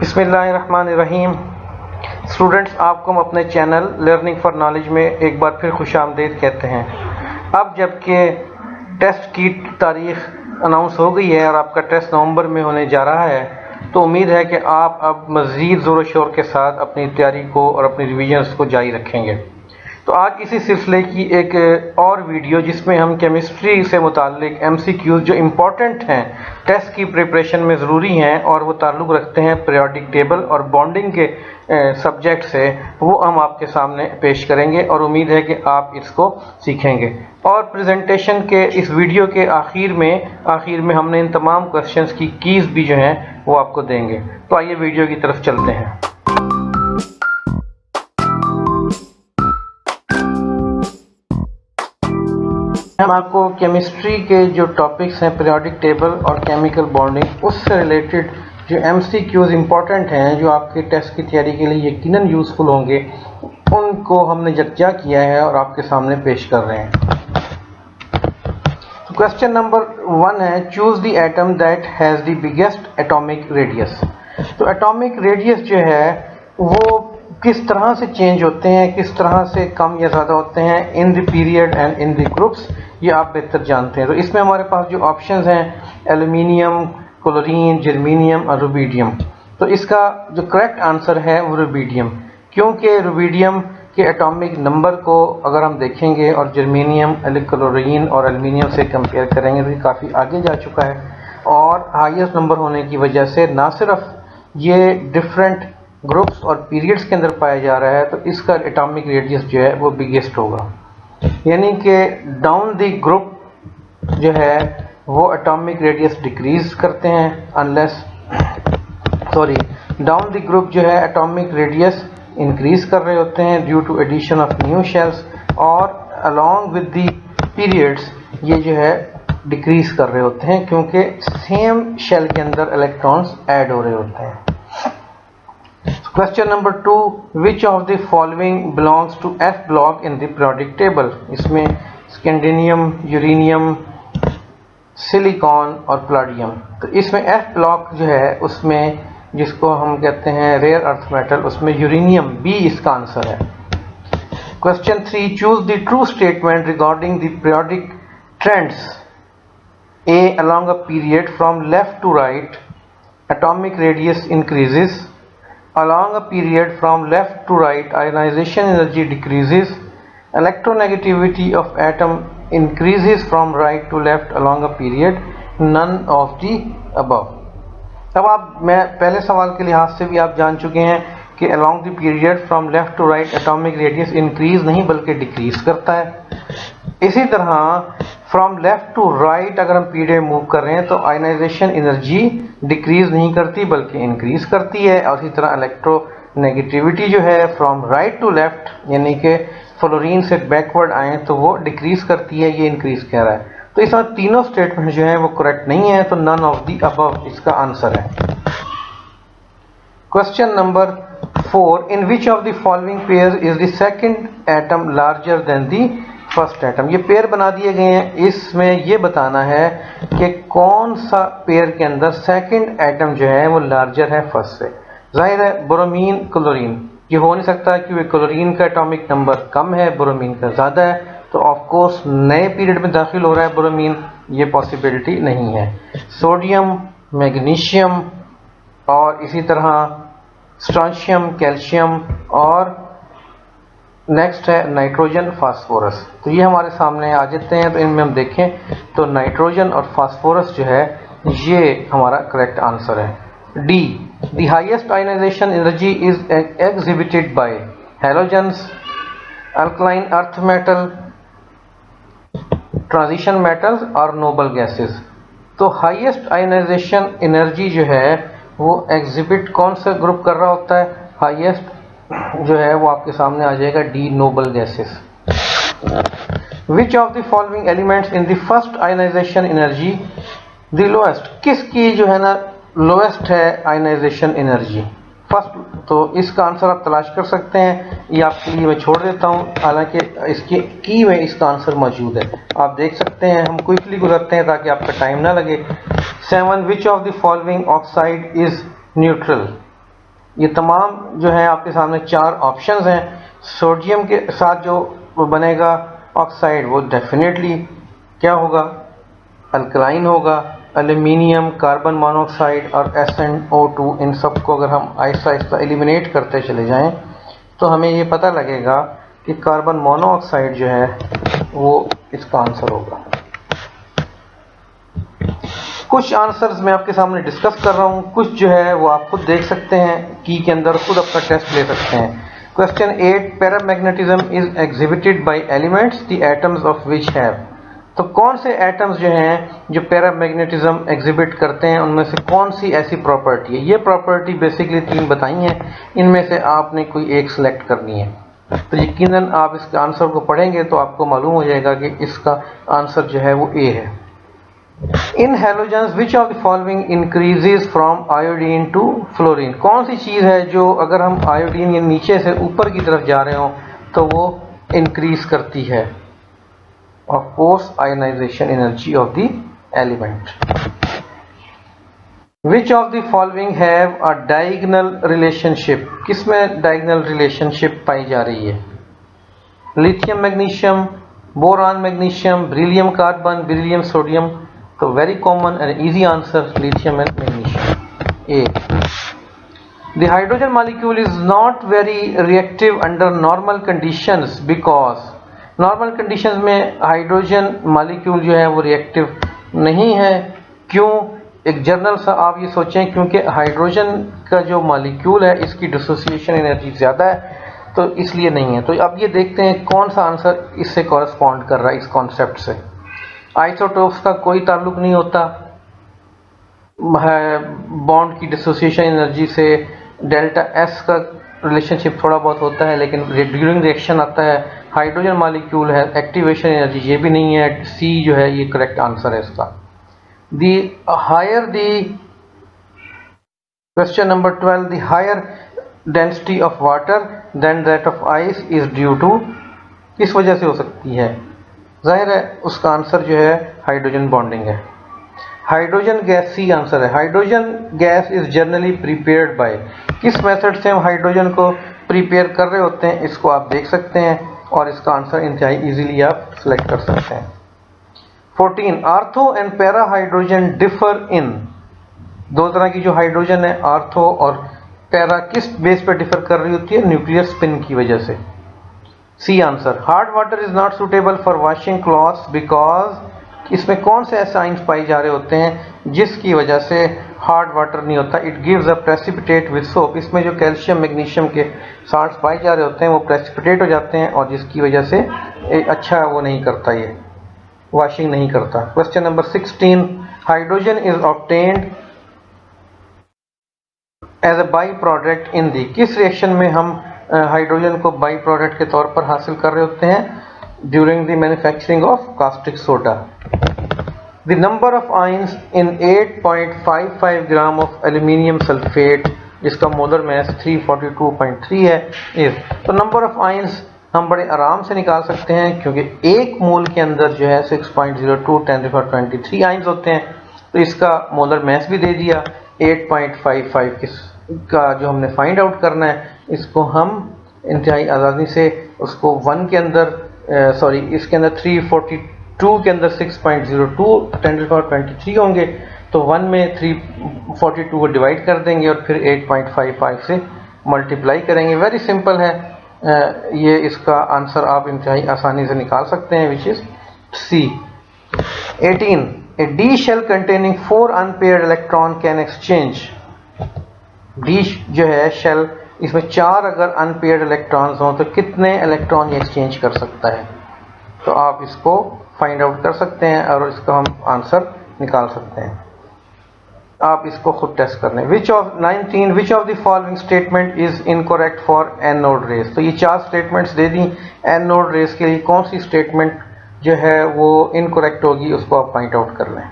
बिस्मिल्लाहिर्रहमानिर्रहीम। स्टूडेंट्स, आपको हम अपने चैनल लर्निंग फॉर नॉलेज में एक बार फिर खुशामदीद कहते हैं। अब जबकि टेस्ट की तारीख अनाउंस हो गई है और आपका टेस्ट नवंबर में होने जा रहा है, तो उम्मीद है कि आप अब मज़ीद ज़ोर शोर के साथ अपनी तैयारी को और अपनी रिविजन्स को जारी रखेंगे। तो आज इसी सिलसिले की एक और वीडियो जिसमें हम केमिस्ट्री से मुताल्लिक MCQs जो इम्पोर्टेंट हैं, टेस्ट की प्रिपरेशन में ज़रूरी हैं और वो ताल्लुक़ रखते हैं पीरियोडिक टेबल और बॉन्डिंग के सब्जेक्ट से, वो हम आपके सामने पेश करेंगे और उम्मीद है कि आप इसको सीखेंगे। और प्रेजेंटेशन के इस वीडियो के आखिर में हमने इन तमाम क्वेश्चंस की कीज़ भी जो हैं वो आपको देंगे। तो आइए वीडियो की तरफ चलते हैं। हम आपको केमिस्ट्री के जो टॉपिक्स हैं पीरियोडिक टेबल और केमिकल बॉन्डिंग, उससे रिलेटेड जो MCQs इम्पॉर्टेंट हैं जो आपके टेस्ट की तैयारी के लिए यकीनन यूज़फुल होंगे, उनको हमने यकजा किया है और आपके सामने पेश कर रहे हैं। तो क्वेश्चन नंबर 1 है, choose the atom that has the biggest atomic radius. तो एटॉमिक रेडियस जो है वो किस तरह से चेंज होते हैं, किस तरह से कम या ज़्यादा होते हैं in the period and in the groups, ये आप बेहतर जानते हैं। तो इसमें हमारे पास जो ऑप्शंस हैं एल्यूमिनियम, क्लोरीन, जर्मेनियम और रुबिडियम। तो इसका जो करेक्ट आंसर है वो रुबिडियम, क्योंकि रुबिडियम के एटॉमिक नंबर को अगर हम देखेंगे और जर्मेनियम, क्लोरीन और एल्यूमिनियम से कंपेयर करेंगे तो ये काफ़ी आगे जा चुका है और हाईएस्ट नंबर होने की वजह से ना सिर्फ ये डिफरेंट ग्रुप्स और पीरियड्स के अंदर पाया जा रहा है, तो इसका एटॉमिक रेडियस जो है वो बिगेस्ट होगा। यानी कि डाउन द ग्रुप जो है वो एटॉमिक रेडियस डिक्रीज करते हैं डाउन द ग्रुप जो है एटॉमिक रेडियस इंक्रीज कर रहे होते हैं due to addition of new shells, और अलॉन्ग विद द पीरियड्स ये जो है डिक्रीज कर रहे होते हैं क्योंकि सेम शेल के अंदर इलेक्ट्रॉन्स ऐड हो रहे होते हैं। Question number 2, which of the following belongs to F block in the periodic table. इसमें स्कैंडिनियम, यूरेनियम, सिलिकॉन और प्लाटियम। तो इसमें F ब्लॉक जो है उसमें जिसको हम कहते हैं रेयर अर्थ मेटल, उसमें यूरेनियम बी इसका आंसर है। Question 3, choose the true statement regarding the periodic trends. A, along a period from left to right atomic radius increases. Along a period from left to right ionization energy decreases. Electronegativity of atom increases from right to left along a period. None of the above. अब मैं पहले सवाल के लिहाज से भी आप जान चुके हैं कि along the period from left to right atomic radius increase नहीं बल्कि decrease करता है। इसी तरह फ्रॉम लेफ्ट टू राइट अगर हम पीरियड मूव कर रहे हैं तो आयनाइजेशन एनर्जी डिक्रीज नहीं करती बल्कि इंक्रीज करती है। और इसी तरह इलेक्ट्रोनेगेटिविटी जो है फ्रॉम राइट टू लेफ्ट यानी कि फ्लोरीन से बैकवर्ड आए तो वो डिक्रीज करती है, ये इंक्रीज कह रहा है। तो इसमें तीनों स्टेटमेंट जो है वो करेक्ट नहीं है, तो नन ऑफ द अबव इसका आंसर है। Question number 4, in which of the following pair is the second atom larger than the first atom. ये पेयर बना दिए गए हैं, इसमें ये बताना है कि कौन सा पेयर के अंदर सेकंड एटम जो है वो लार्जर है फर्स्ट से। जाहिर है ब्रोमीन क्लोरीन, ये हो नहीं सकता क्योंकि क्लोरीन का एटॉमिक नंबर कम है, ब्रोमीन का ज़्यादा है, तो ऑफ कोर्स नए पीरियड में दाखिल हो रहा है ब्रोमीन, ये पॉसिबिलिटी नहीं है। सोडियम, मैग्नीशियम और इसी तरह स्ट्रोंशियम, कैल्शियम और नेक्स्ट है नाइट्रोजन, फास्फोरस। तो ये हमारे सामने आ जाते हैं, तो इनमें हम देखें तो नाइट्रोजन और फास्फोरस जो है ये हमारा करेक्ट आंसर है। D, the highest ionization energy is exhibited by halogens, alkaline earth metal, transition metals और नोबल गैसेस। तो हाईएस्ट आयनाइजेशन एनर्जी जो है वो एग्जिबिट कौन सा ग्रुप कर रहा होता है, हाईएस्ट जो है वो आपके सामने आ जाएगा D, noble gases. Which of the following elements in the first ionization energy the lowest. किसकी जो है ना लोएस्ट है आयनाइजेशन एनर्जी फर्स्ट। तो इसका आंसर आप तलाश कर सकते हैं, ये आपके लिए मैं छोड़ देता हूँ, हालांकि इसकी की में इसका आंसर मौजूद है, आप देख सकते हैं। हम क्विकली गुजरते हैं ताकि आपका टाइम ना लगे। 7, विच of the following oxide is neutral. ये तमाम जो है आपके सामने 4 ऑप्शंस हैं। सोडियम के साथ जो बनेगा ऑक्साइड वो डेफिनेटली क्या होगा, अल्कलाइन होगा। एल्यूमिनियम, कार्बन मोनोऑक्साइड और SnO2, इन सब को अगर हम आहिस्ता आहिस्ता एलिमिनेट करते चले जाएं तो हमें ये पता लगेगा कि कार्बन मोनोऑक्साइड जो है वो इसका आंसर होगा। कुछ आंसर्स मैं आपके सामने डिस्कस कर रहा हूँ, कुछ जो है वो आप खुद देख सकते हैं, की के अंदर खुद अपना टेस्ट ले सकते हैं। Question 8, paramagnetism is exhibited bye elements the atoms of which have. तो कौन से एटम्स जो हैं जो पैरामैग्नेटिज्म एग्जिबिट करते हैं, उनमें से कौन सी ऐसी प्रॉपर्टी है। ये प्रॉपर्टी बेसिकली 3 बताई हैं, इनमें से आपने कोई एक सिलेक्ट करनी है। तो यकीनन आप इसके आंसर को पढ़ेंगे तो आपको मालूम हो जाएगा कि इसका आंसर जो है वो ए है। In halogens which of the following increases from iodine to fluorine. कौन सी चीज़ है जो अगर हम आयोडीन या नीचे से ऊपर की तरफ जा रहे हो तो वो इंक्रीज करती है of course ionization energy of the element. Which of the following have a diagonal relationship. किसमें डायगोनल रिलेशनशिप पाई जा रही है। Lithium magnesium, boron magnesium, beryllium carbon, beryllium sodium. तो very common and easy answer lithium and magnesium A. The hydrogen molecule is not very reactive under normal conditions because. Normal conditions में hydrogen molecule जो है वो reactive नहीं है। क्यों? एक general सा आप ये सोचें, क्योंकि हाइड्रोजन का जो मॉलिक्यूल है इसकी डिसोसिएशन एनर्जी ज़्यादा है, तो इसलिए नहीं है। तो अब ये देखते हैं कौन सा आंसर इससे कॉरस्पॉन्ड कर रहा है, इस कॉन्सेप्ट से। आइसोटोप्स का कोई ताल्लुक नहीं होता बॉन्ड की डिसोसिएशन एनर्जी से। डेल्टा एस का रिलेशनशिप थोड़ा बहुत होता है, लेकिन ड्यूरिंग रिएक्शन आता है। हाइड्रोजन मॉलिक्यूल है, एक्टिवेशन एनर्जी ये भी नहीं है। सी जो है ये करेक्ट आंसर है इसका। The higher the question number 12, the higher density of water than that of ice is due to. किस वजह से हो सकती है? जाहिर है उसका आंसर जो है हाइड्रोजन बॉन्डिंग है। हाइड्रोजन गैस, सी आंसर है। Hydrogen gas is generally prepared by. किस मेथड से हम हाइड्रोजन को प्रिपेयर कर रहे होते हैं इसको आप देख सकते हैं, और इसका आंसर इंतहाई इजीली आप सिलेक्ट कर सकते हैं। 14, ortho and para hydrogen differ in. 2 तरह की जो हाइड्रोजन है, आर्थो और पैरा, किस बेस पर डिफर कर रही होती है? न्यूक्लियर स्पिन की वजह से। C answer. Hard water is not suitable for washing clothes because. इसमें कौन से ऐसे आइंस पाए जा रहे होते हैं जिसकी वजह से हार्ड वाटर नहीं होता? It gives a precipitate with soap. इसमें जो कैल्शियम मैग्नीशियम के साल्ट्स पाए जा रहे होते हैं वो प्रेसिपिटेट हो जाते हैं, और जिसकी वजह से अच्छा वो नहीं करता, ये वॉशिंग नहीं करता। Question number 16, hydrogen is obtained as a by product in the. किस रिएक्शन में हम हाइड्रोजन को बाई प्रोडक्ट के तौर पर हासिल कर रहे होते हैं? During the manufacturing of caustic soda. The number of ions in 8.55 gram of aluminium sulphate, जिसका मोलर मास 342.3 है, इज। तो नंबर ऑफ आयंस हम बड़े आराम से निकाल सकते हैं, क्योंकि एक मोल के अंदर जो है 6.02 10⁻23 आयंस होते हैं। तो इसका मोलर मास भी दे दिया। 8.55 का जो हमने फाइंड आउट करना है, इसको हम इंतहाई आज़ादी से उसको 1 के अंदर इसके अंदर 342 के अंदर 6.02 10⁻23 होंगे, तो 1 में 342 को डिवाइड कर देंगे और फिर 8.55 से मल्टीप्लाई करेंगे। वेरी सिंपल है। ये इसका आंसर आप इंतहाई आसानी से निकाल सकते हैं, which is C. 18, A D shell containing 4 unpaired electron can exchange. D जो है शेल, इसमें 4 अगर अनपेयर्ड इलेक्ट्रॉन्स हों तो कितने इलेक्ट्रॉन ये एक्सचेंज कर सकता है? तो आप इसको फाइंड आउट कर सकते हैं और इसका हम आंसर निकाल सकते हैं। आप इसको खुद टेस्ट कर लें। 19, विच of the following statement is incorrect for anode rays. तो ये 4 स्टेटमेंट्स दे दी। एनोड रेस के लिए कौन सी स्टेटमेंट जो है वो इनकरेक्ट होगी, उसको आप फाइंड आउट कर लें।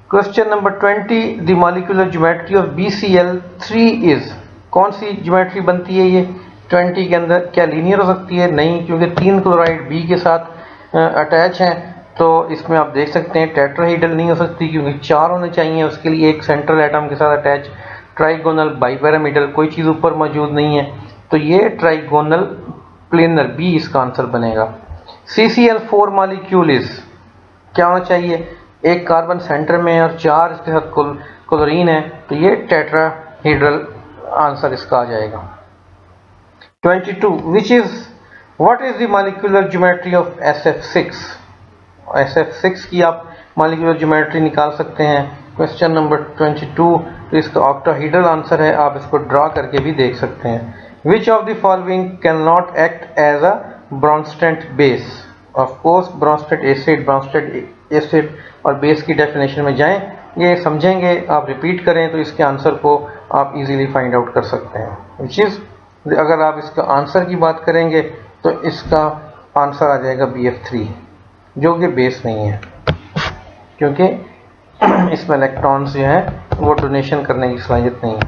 Question number 20, the molecular geometry of BCl3 is. कौन सी ज्योमेट्री बनती है ये 20 के अंदर? क्या लीनियर हो सकती है? नहीं, क्योंकि 3 क्लोराइड B के साथ अटैच हैं, तो इसमें आप देख सकते हैं टेट्राहेड्रल नहीं हो सकती, क्योंकि 4 होने चाहिए उसके लिए, एक सेंट्रल एटम के साथ अटैच। ट्राइगोनल बाइपैरामिडल, कोई चीज़ ऊपर मौजूद नहीं है, तो ये ट्राइगोनल प्लेनर बी इसका आंसर बनेगा। CCl4 मॉलिक्यूल इज, क्या होना चाहिए, एक कार्बन सेंटर में और 4 इसके साथ क्लोरीन है, तो ये टेट्राहेड्रल आंसर इसका आ जाएगा। 22 what is the molecular geometry of SF6। SF6 की आप मॉलिक्यूलर ज्योमेट्री निकाल सकते हैं। क्वेश्चन नंबर 22, तो इसका ऑक्टाहेड्रल आंसर है, आप इसको ड्रा करके भी देख सकते हैं। Which of the following can not act as a Bronsted base. Of course Bronsted acid और बेस की डेफिनेशन में जाएं, ये समझेंगे, आप रिपीट करें तो इसके आंसर को आप इजीली फाइंड आउट कर सकते हैं। विच इज, अगर आप इसका आंसर की बात करेंगे तो इसका आंसर आ जाएगा BF3, जो कि बेस नहीं है, क्योंकि इसमें इलेक्ट्रॉन्स जो है वो डोनेशन करने की सलाहियत नहीं है।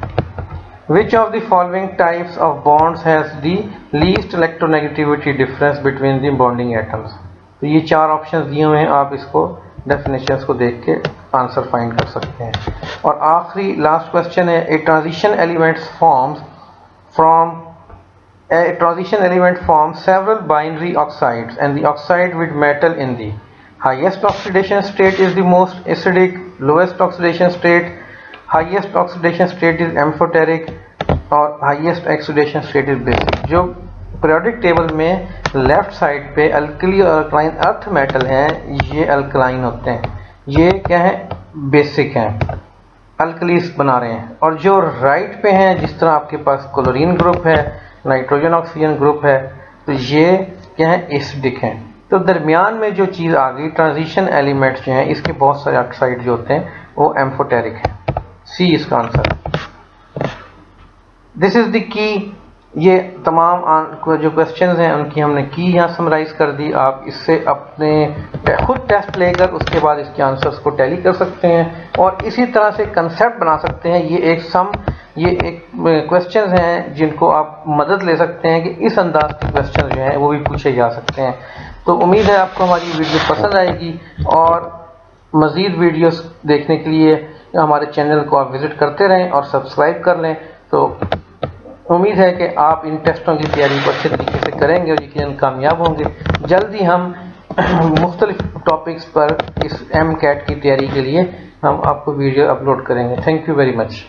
विच of the following types of bonds has the least electronegativity difference between the bonding atoms. तो ये 4 ऑप्शन दिए हुए हैं, आप इसको डेफिनेशंस को देख के आंसर फाइंड कर सकते हैं। और आखिरी लास्ट क्वेश्चन है, a transition element forms several binary oxides and the oxide with metal in the highest oxidation state is the most acidic, lowest oxidation state, highest oxidation state is amphoteric और highest oxidation state is basic। जो periodic table में left side पे alkali और alkaline earth metal हैं, ये alkaline होते हैं, ये क्या है, बेसिक हैं, अल्कलीस बना रहे हैं। और जो राइट पे हैं, जिस तरह आपके पास क्लोरीन ग्रुप है, नाइट्रोजन ऑक्सीजन ग्रुप है, तो ये क्या है, एसिडिक हैं। तो दरमियान में जो चीज़ आ गई, ट्रांजिशन एलिमेंट्स जो हैं, इसके बहुत सारे ऑक्साइड जो होते हैं वो एम्फोटेरिक हैं। सी इसका आंसर है। This is the key. ये तमाम जो क्वेश्चंस हैं उनकी हमने की यहाँ समराइज कर दी। आप इससे अपने खुद टेस्ट लेकर उसके बाद इसके आंसर्स को टैली कर सकते हैं और इसी तरह से कंसेप्ट बना सकते हैं। ये एक क्वेश्चंस हैं जिनको आप मदद ले सकते हैं कि इस अंदाज के क्वेश्चन जो हैं वो भी पूछे जा सकते हैं। तो उम्मीद है आपको हमारी वीडियो पसंद आएगी और मज़ीद वीडियोस देखने के लिए हमारे चैनल को आप विज़िट करते रहें और सब्सक्राइब कर लें। तो उम्मीद है कि आप इन टेस्टों की तैयारी को अच्छे तरीके से करेंगे और यकीनन कामयाब होंगे। जल्द ही हम मुख्तलिफ टॉपिक्स पर इस MCAT की तैयारी के लिए हम आपको वीडियो अपलोड करेंगे। Thank you very much.